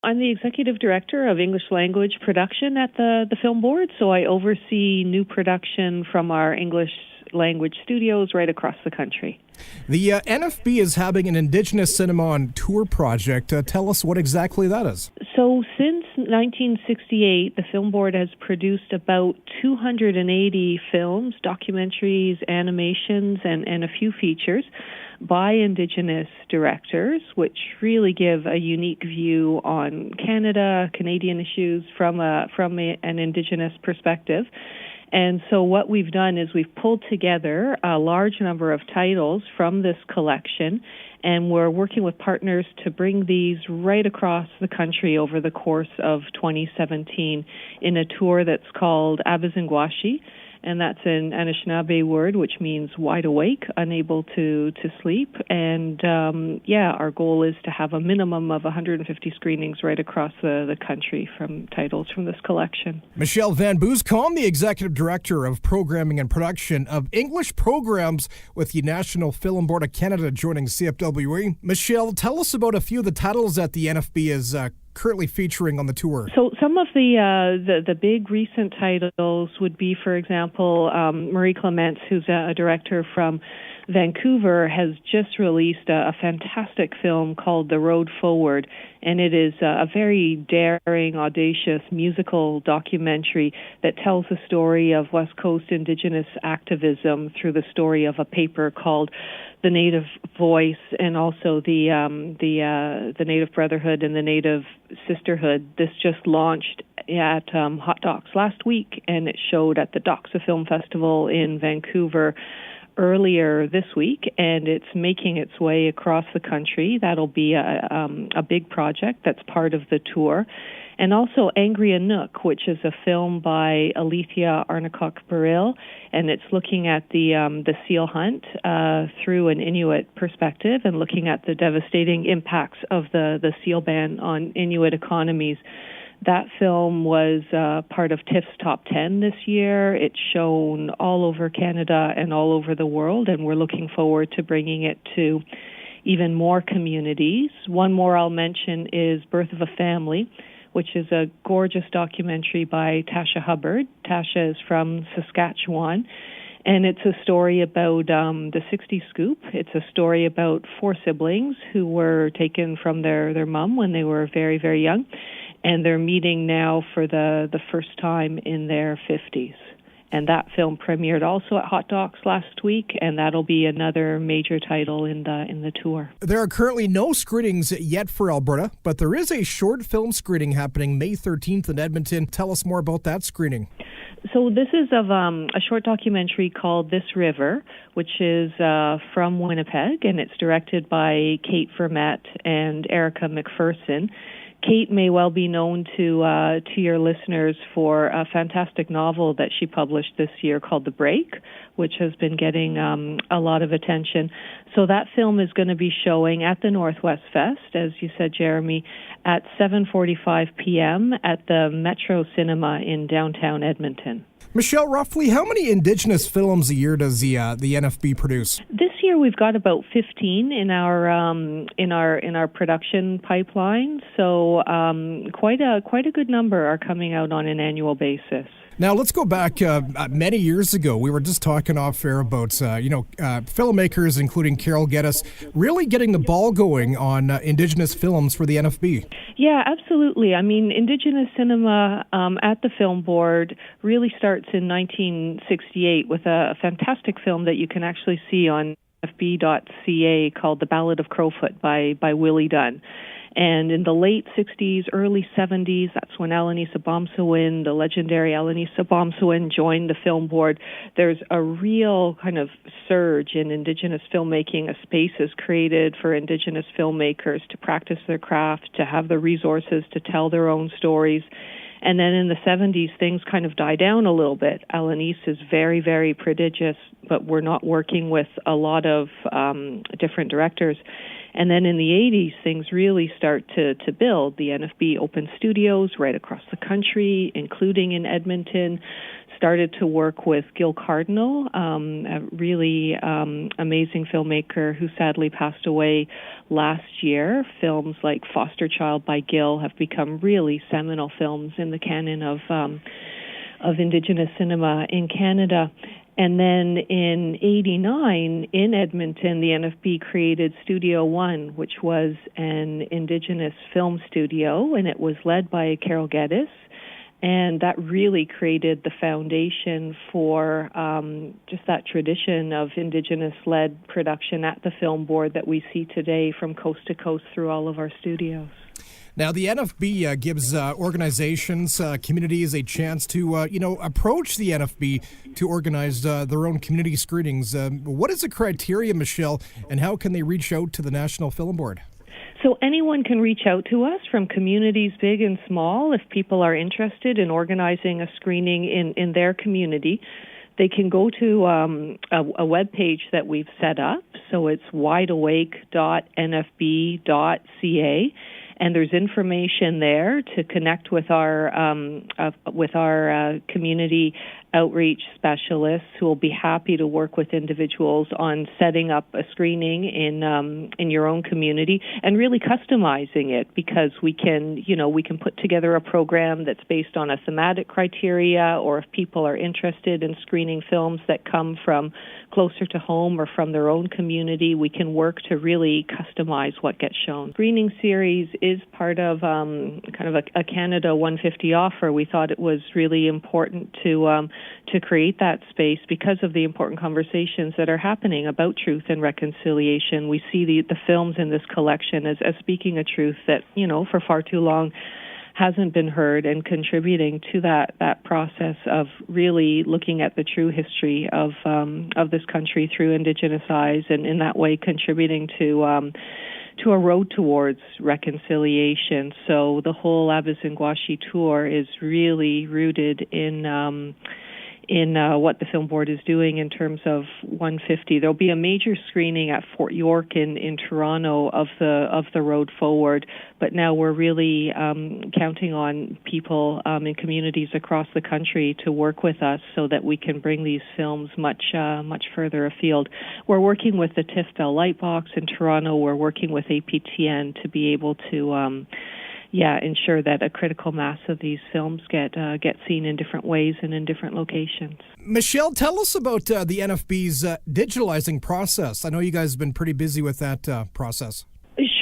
I'm the executive director of English language production at the Film Board, so I oversee new production from our English language studios right across the country. The NFB is having an Indigenous Cinema on Tour project. Tell us what exactly that is. So since 1968, the Film Board has produced about 280 films, documentaries, animations, and a few features by Indigenous directors, which really give a unique view on Canada, Canadian issues from an Indigenous perspective. And so what we've done is we've pulled together a large number of titles from this collection, and we're working with partners to bring these right across the country over the course of 2017 in a tour that's called Aabiziingwashi. And that's an Anishinaabe word, which means wide awake, unable to sleep. And, our goal is to have a minimum of 150 screenings right across the country from titles from this collection. Michelle Van Beusekom, the Executive Director of Programming and Production of English Programs with the National Film Board of Canada, joining CFWE. Michelle, tell us about a few of the titles that the NFB is currently featuring on the tour. So some of the big recent titles would be, for example, Marie Clements, who's a director from Vancouver, has just released a fantastic film called The Road Forward, and it is a very daring, audacious musical documentary that tells the story of West Coast Indigenous activism through the story of a paper called The Native Voice, and also the Native Brotherhood and the Native Sisterhood. This just launched at Hot Docs last week, and it showed at the Doxa Film Festival in Vancouver earlier this week, and it's making its way across the country. That'll be a big project that's part of the tour. And also Angry Anook, which is a film by Alethea Arnacock-Burrill, and it's looking at the seal hunt through an Inuit perspective and looking at the devastating impacts of the seal ban on Inuit economies. That film was part of TIFF's Top 10 this year. It's shown all over Canada and all over the world, and we're looking forward to bringing it to even more communities. One more I'll mention is Birth of a Family, which is a gorgeous documentary by Tasha Hubbard. Tasha is from Saskatchewan, and it's a story about the 60 Scoop. It's a story about 4 siblings who were taken from their mom when they were very, very young, and they're meeting now for the first time in their 50s. And that film premiered also at Hot Docs last week, and that'll be another major title in the tour. There are currently no screenings yet for Alberta, but there is a short film screening happening May 13th in Edmonton. Tell us more about that screening. So this is of a short documentary called This River, which is from Winnipeg, and it's directed by Kate Vermette and Erica McPherson. Kate may well be known to your listeners for a fantastic novel that she published this year called The Break, which has been getting a lot of attention. So that film is going to be showing at the Northwest Fest, as you said, Jeremy, at 7:45 p.m. at the Metro Cinema in downtown Edmonton. Michelle, roughly how many Indigenous films a year does the NFB produce? This year we've got about 15 in our production pipeline. So quite a good number are coming out on an annual basis. Now, let's go back many years ago. We were just talking off air about, filmmakers, including Carol Geddes, really getting the ball going on Indigenous films for the NFB. Yeah, absolutely. I mean, Indigenous cinema at the Film Board really starts in 1968 with a fantastic film that you can actually see on fb.ca called The Ballad of Crowfoot by Willie Dunn. And in the late 60s, early 70s, that's when Alanisa Bomsawin, the legendary Alanisa Bomsawin, joined the Film Board. There's a real kind of surge in Indigenous filmmaking. A space is created for Indigenous filmmakers to practice their craft, to have the resources to tell their own stories. And then in the 70s, things kind of die down a little bit. Alanis is very, very prodigious, but we're not working with a lot of different directors. And then in the 80s, things really start to build. The NFB opened studios right across the country, including in Edmonton, started to work with Gil Cardinal, a really amazing filmmaker who sadly passed away last year. Films like Foster Child by Gil have become really seminal films in the canon of Indigenous cinema in Canada. And then in 89, in Edmonton, the NFB created Studio One, which was an Indigenous film studio, and it was led by Carol Geddes. And that really created the foundation for just that tradition of Indigenous-led production at the film board that we see today from coast to coast through all of our studios. Now, the NFB gives organizations, communities a chance to, approach the NFB to organize their own community screenings. What is the criteria, Michelle, and how can they reach out to the National Film Board? So anyone can reach out to us from communities big and small if people are interested in organizing a screening in their community. They can go to a web page that we've set up. So it's wideawake.nfb.ca. And there's information there to connect with our community outreach specialists who will be happy to work with individuals on setting up a screening in your own community and really customizing it, because we can put together a program that's based on a thematic criteria, or if people are interested in screening films that come from closer to home or from their own community, we can work to really customize what gets shown. Screening series is part of kind of a Canada 150 offer. We thought it was really important to create that space because of the important conversations that are happening about truth and reconciliation. We see the films in this collection as speaking a truth that, for far too long hasn't been heard, and contributing to that process of really looking at the true history of this country through Indigenous eyes, and in that way contributing to a road towards reconciliation. So the whole Aabiziingwashi tour is really rooted in what the Film Board is doing in terms of 150. There'll be a major screening at Fort York in Toronto of the Road Forward, but now we're really counting on people in communities across the country to work with us so that we can bring these films much further afield. We're working with the TIFF Bell Lightbox in Toronto. We're working with APTN to be able to ensure that a critical mass of these films get seen in different ways and in different locations. Michelle, tell us about the NFB's digitalizing process. I know you guys have been pretty busy with that process.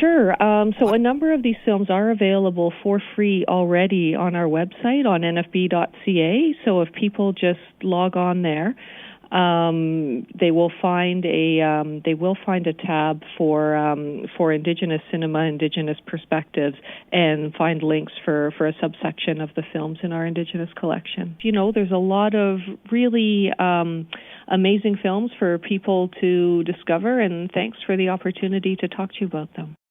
Sure. So a number of these films are available for free already on our website on nfb.ca. So if people just log on there, they will find a tab for Indigenous cinema, Indigenous perspectives, and find links for a subsection of the films in our Indigenous collection. There's a lot of really amazing films for people to discover, and thanks for the opportunity to talk to you about them.